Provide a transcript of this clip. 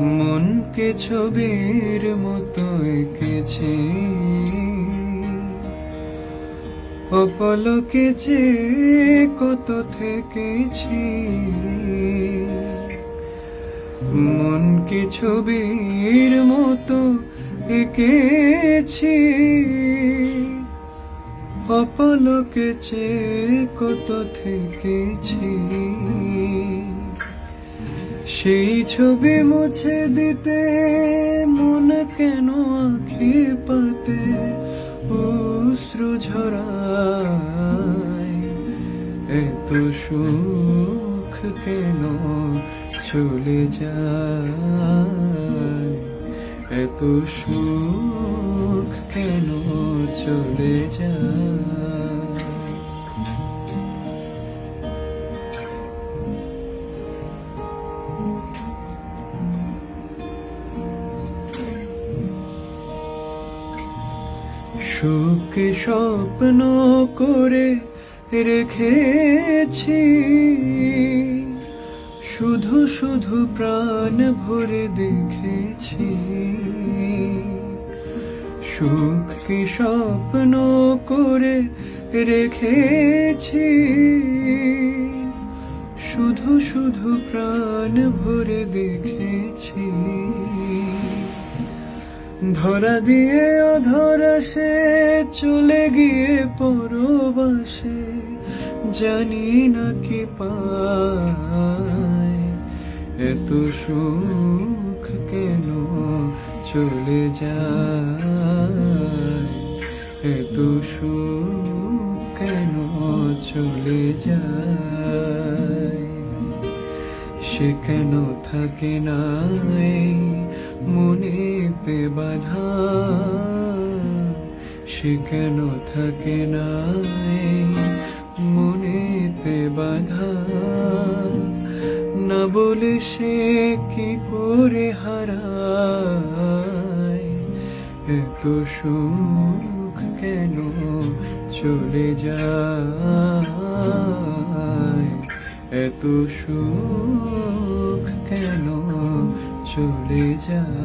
মনকে ছবির মতো এঁকেছি, অপলকে যে কত থেকেছি। মনকে ছবির মতো এঁকেছি, অপলকে যে কত থেকেছি। সেই ছবি মুছে দিতে মন কেন আঁখি পাতে অশ্রু ঝরায়। এত সুখ কেন চলে যায়, এত সুখ কেন চলে যায়। সুখকে স্বপ্ন করে রেখেছি, শুধু শুধু প্রাণ ভরে দেখেছি। সুখকে স্বপ্ন করে রেখেছি, শুধু শুধু প্রাণ ভরে দেখেছি। ধরা দিয়ে অধরা সে চলে গিয়ে পরবাসে, জানি না কি পায়। এত সুখ কেন চলে যায়, এত সুখ কেন চলে যায়। সে কেন থাকে না মনেতে বাধা, সে কেন থাকে না মনেতে বাধা। না বলে সে কি করে হারায়। এত সুখ কেন চলে যায়, এত সুখ কেন চলে যায়।